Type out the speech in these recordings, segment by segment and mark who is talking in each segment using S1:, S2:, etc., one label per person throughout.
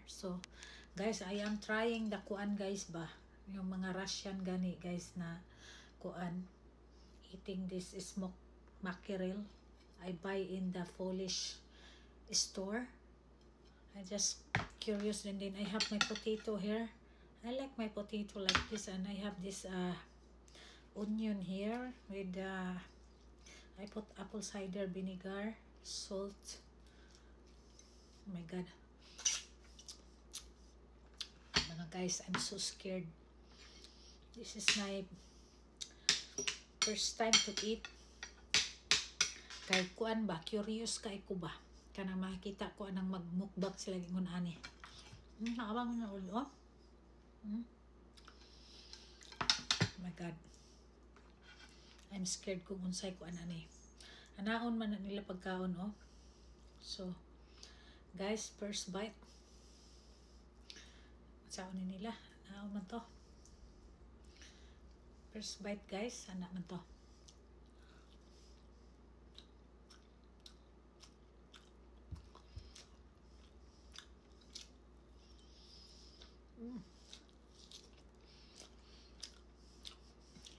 S1: So guys, I am trying the kuan guys ba, yung mga Russian gani guys na kuan, eating this smoked mackerel. I buy in the Polish store. I just curious, and then I have my potato here. I like my potato like this, and I have this onion here with I put apple cider vinegar, salt. Oh my god. Mga guys, I'm so scared. This is my first time to eat. Kay kuan ba, curious kay ko ba, kanang makita ko anang magmukbang sila gingon ani. Nakabang na ulo. Oh my god, I'm scared kung unsay ko ani. Anaon man na nila pagkaon. So guys, first bite. Saon ni nila, anaon man to. First bite guys, anak man to.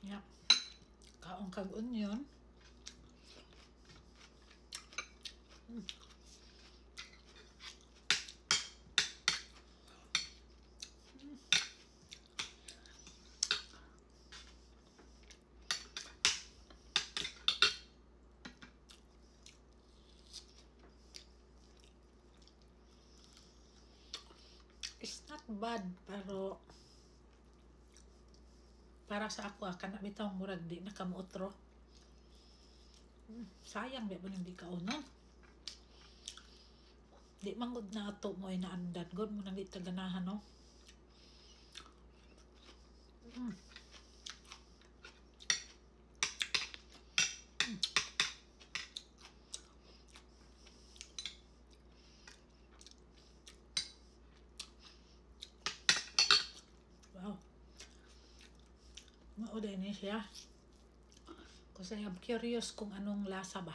S1: Yeah. Kaong kag onion. It's not bad, pero para sa ako kana bitaw murag di na kamuotro. Sayang ba nang di kaunon. Di mangod na ato mo inaandan god mo nang di taganahan no. Wow. Mauday ni siya. Kasi I'm curious kung anong lasa ba.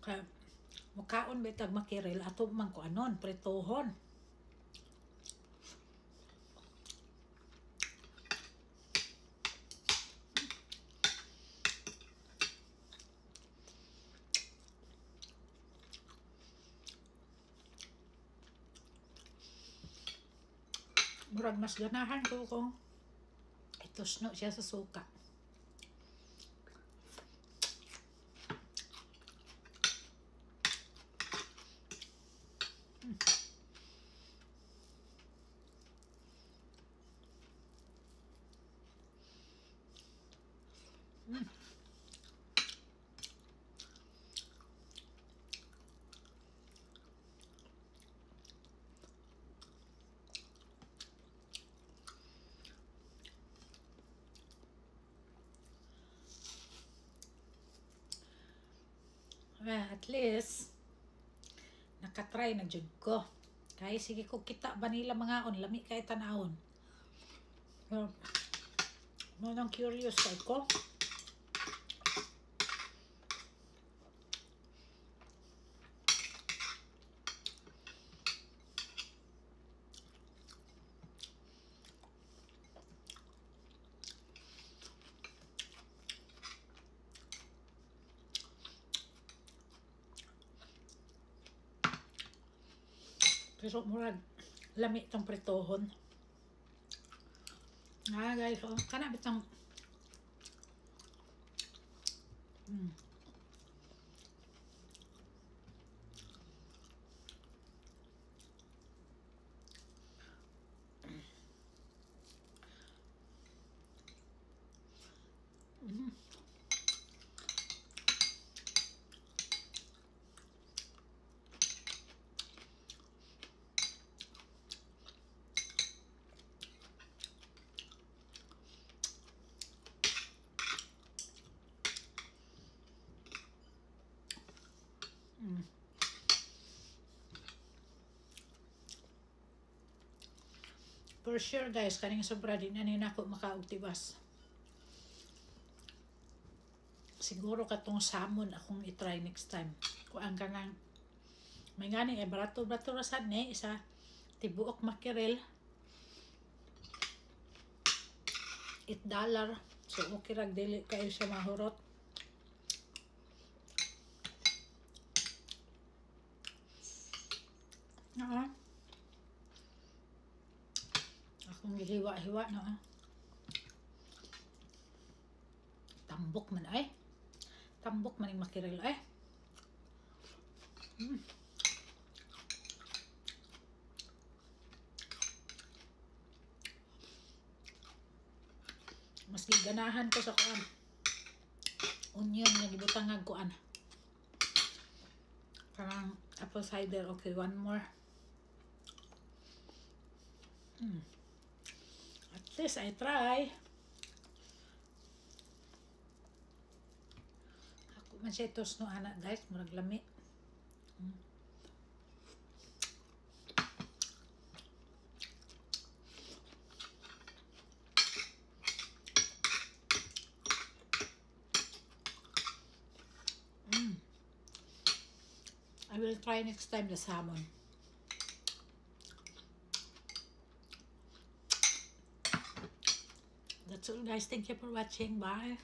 S1: Kaya mukaon ba itag makiril ato man ko anon, pretohon. Murag mas ganahan ko kung itusno siya sa suka. At least nakatry na jud ko. Kaya sige ko kita ba nila mga on, lami kay tanawon. Mo nang curious kay ko. Pero murag lami tong pretohon. Guys, kana bitang for sure guys, kaning sobra din na nako makaugtibas. Siguro katong salmon akong i-try next time. Kuan ka ng May gani ay barato-barato rasad ni isa tibuok mackerel. $8. So okay rag dili kayo siya mahurot. Akong gihiwa-hiwa na. Tambok man ay. Tambok man yung mackerel ay. Mas giganahan ko sa kuan. Onion na gibutang kuan. Parang apple cider. Okay, one more. At least I try. Ako man siya itos no anak guys. Murag lami. I will try next time the salmon. That's all guys. Thank you for watching. Bye.